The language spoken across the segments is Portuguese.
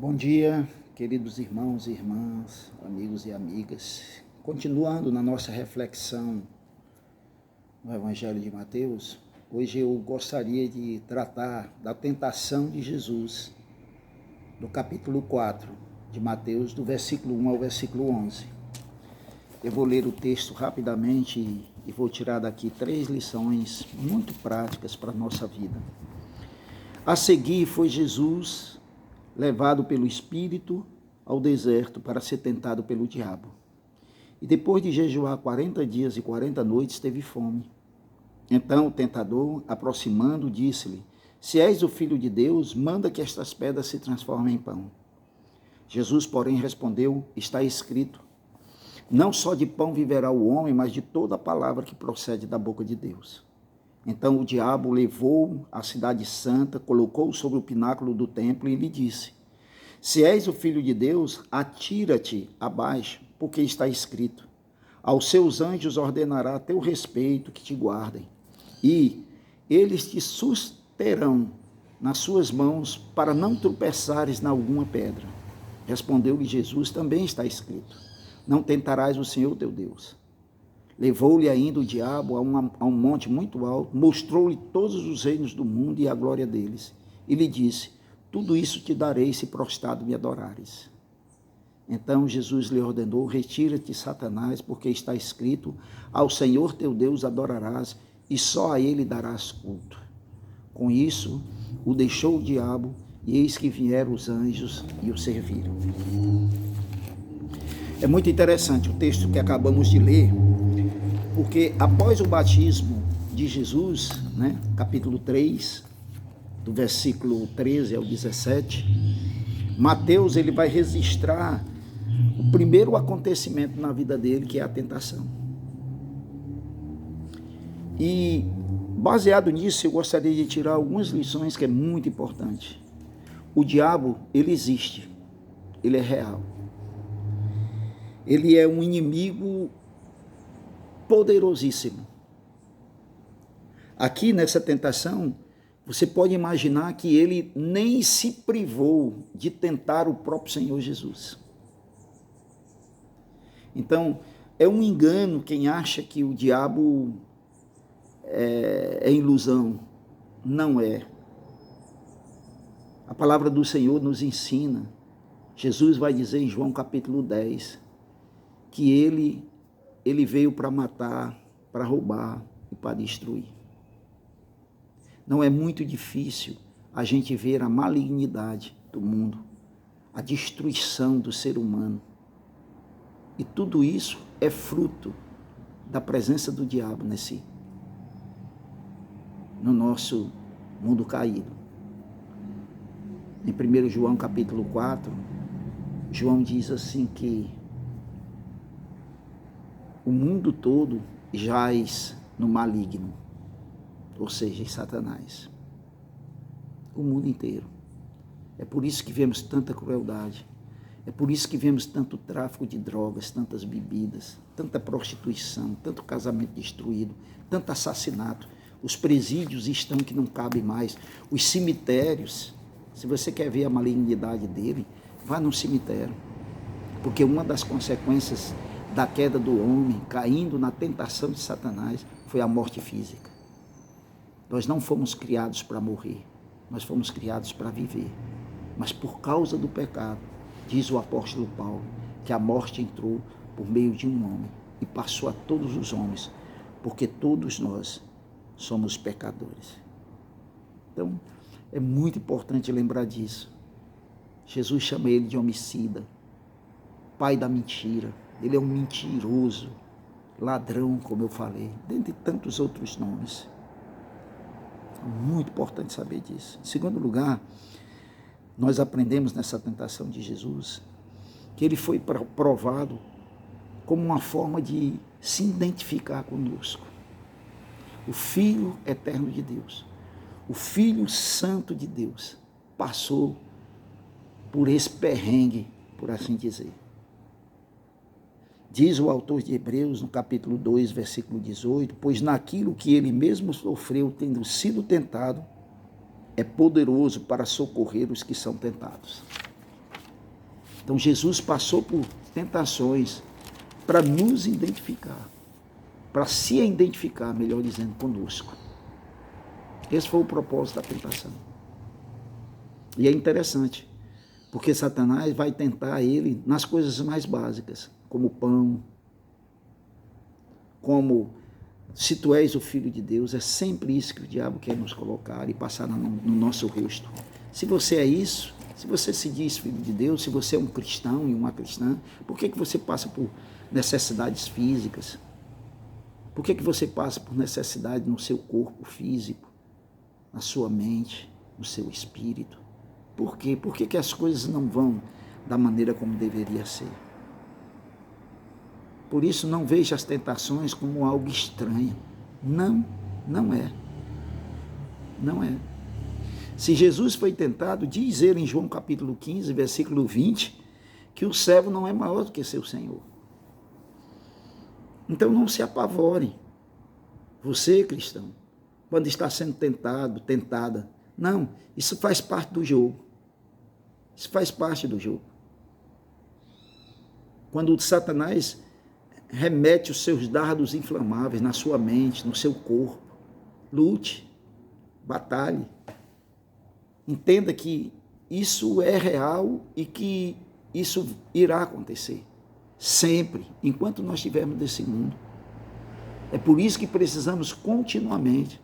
Bom dia, queridos irmãos e irmãs, amigos e amigas. Continuando na nossa reflexão no Evangelho de Mateus, hoje eu gostaria de tratar da tentação de Jesus, do capítulo 4 de Mateus, do versículo 1 ao versículo 11. Eu vou ler o texto rapidamente e vou tirar daqui 3 lições muito práticas para a nossa vida. A seguir foi Jesus levado pelo Espírito ao deserto para ser tentado pelo diabo. E depois de jejuar 40 dias e 40 noites, teve fome. Então o tentador, aproximando, disse-lhe: Se és o Filho de Deus, manda que estas pedras se transformem em pão. Jesus, porém, respondeu: Está escrito: Não só de pão viverá o homem, mas de toda a palavra que procede da boca de Deus. Então o diabo levou-o à cidade santa, colocou-o sobre o pináculo do templo e lhe disse: Se és o Filho de Deus, atira-te abaixo, porque está escrito: Aos seus anjos ordenará a teu respeito que te guardem, e eles te susterão nas suas mãos para não tropeçares em alguma pedra. Respondeu-lhe Jesus: Também está escrito: Não tentarás o Senhor teu Deus. Levou-lhe ainda o diabo a um monte muito alto, mostrou-lhe todos os reinos do mundo e a glória deles, e lhe disse: Tudo isso te darei se prostrado me adorares. Então Jesus lhe ordenou: Retira-te, Satanás, porque está escrito: Ao Senhor teu Deus adorarás, e só a ele darás culto. Com isso, o deixou o diabo, e eis que vieram os anjos e o serviram. É muito interessante o texto que acabamos de ler, porque após o batismo de Jesus, capítulo 3, do versículo 13 ao 17, Mateus ele vai registrar o primeiro acontecimento na vida dele, que é a tentação. E baseado nisso, eu gostaria de tirar algumas lições que é muito importante. O diabo, ele existe, ele é real. Ele é um inimigo poderosíssimo. Aqui nessa tentação, você pode imaginar que ele nem se privou de tentar o próprio Senhor Jesus. Então, é um engano quem acha que o diabo é ilusão. Não é. A palavra do Senhor nos ensina. Jesus vai dizer em João capítulo 10, que ele veio para matar, para roubar e para destruir. Não é muito difícil a gente ver a malignidade do mundo, a destruição do ser humano. E tudo isso é fruto da presença do diabo no nosso mundo caído. Em 1 João capítulo 4, João diz assim que o mundo todo jaz no maligno, ou seja, em Satanás. O mundo inteiro. É por isso que vemos tanta crueldade. É por isso que vemos tanto tráfico de drogas, tantas bebidas, tanta prostituição, tanto casamento destruído, tanto assassinato. Os presídios estão que não cabem mais. Os cemitérios, se você quer ver a malignidade dele, vá no cemitério. Porque uma das consequências da queda do homem, caindo na tentação de Satanás, foi a morte física. Nós não fomos criados para morrer, nós fomos criados para viver. Mas por causa do pecado, diz o apóstolo Paulo, que a morte entrou por meio de um homem e passou a todos os homens, porque todos nós somos pecadores. Então, é muito importante lembrar disso. Jesus chama ele de homicida, pai da mentira. Ele é um mentiroso, ladrão, como eu falei, dentre tantos outros nomes. É muito importante saber disso. Em segundo lugar, nós aprendemos nessa tentação de Jesus que ele foi provado como uma forma de se identificar conosco. O Filho eterno de Deus, o Filho santo de Deus, passou por esse perrengue, por assim dizer. Diz o autor de Hebreus, no capítulo 2, versículo 18, pois naquilo que ele mesmo sofreu, tendo sido tentado, é poderoso para socorrer os que são tentados. Então Jesus passou por tentações para nos identificar, para se identificar, melhor dizendo, conosco. Esse foi o propósito da tentação. E é interessante, porque Satanás vai tentar ele nas coisas mais básicas, como o pão, como se tu és o Filho de Deus. É sempre isso que o diabo quer nos colocar e passar no nosso rosto. Se você é isso, se você se diz Filho de Deus, se você é um cristão e uma cristã, por que você passa por necessidades físicas? Por que você passa por necessidade no seu corpo físico, na sua mente, no seu espírito? Por quê? Por que as coisas não vão da maneira como deveria ser? Por isso, não veja as tentações como algo estranho. Não, não é. Não é. Se Jesus foi tentado, diz ele em João capítulo 15, versículo 20, que o servo não é maior do que seu Senhor. Então não se apavore. Você, cristão, quando está sendo tentado, tentada. Não, isso faz parte do jogo. Isso faz parte do jogo. Quando o Satanás remete os seus dardos inflamáveis na sua mente, no seu corpo, lute, batalhe. Entenda que isso é real e que isso irá acontecer. Sempre, enquanto nós estivermos nesse mundo. É por isso que precisamos continuamente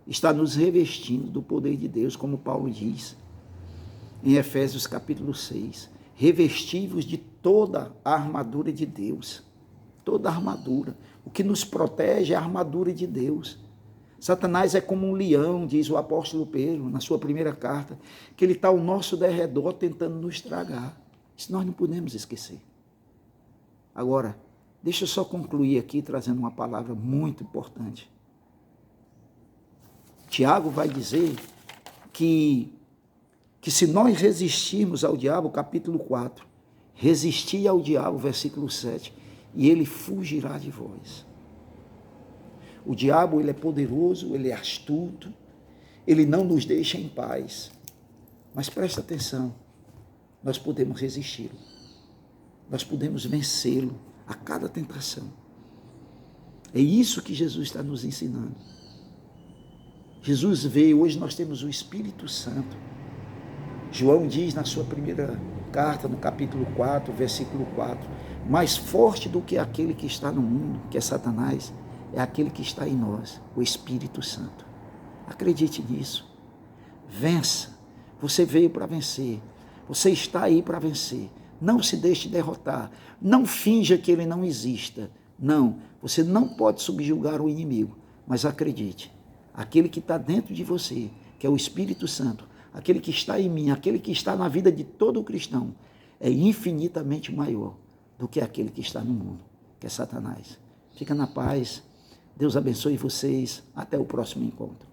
estar nos revestindo do poder de Deus, como Paulo diz em Efésios capítulo 6. Revestivos de toda a armadura de Deus. Toda a armadura. O que nos protege é a armadura de Deus. Satanás é como um leão, diz o apóstolo Pedro, na sua primeira carta, que ele está ao nosso derredor tentando nos tragar. Isso nós não podemos esquecer. Agora, deixa eu só concluir aqui trazendo uma palavra muito importante. Tiago vai dizer que se nós resistirmos ao diabo, capítulo 4, resistir ao diabo, versículo 7, e ele fugirá de vós. O diabo, ele é poderoso, ele é astuto, ele não nos deixa em paz. Mas presta atenção, nós podemos resisti-lo. Nós podemos vencê-lo a cada tentação. É isso que Jesus está nos ensinando. Jesus veio, hoje nós temos o Espírito Santo. João diz na sua primeira carta, no capítulo 4, versículo 4, mais forte do que aquele que está no mundo, que é Satanás, é aquele que está em nós, o Espírito Santo. Acredite nisso. Vença. Você veio para vencer. Você está aí para vencer. Não se deixe derrotar. Não finja que ele não exista. Não, você não pode subjugar o inimigo. Mas acredite, aquele que está dentro de você, que é o Espírito Santo, aquele que está em mim, aquele que está na vida de todo cristão, é infinitamente maior do que aquele que está no mundo, que é Satanás. Fica na paz. Deus abençoe vocês. Até o próximo encontro.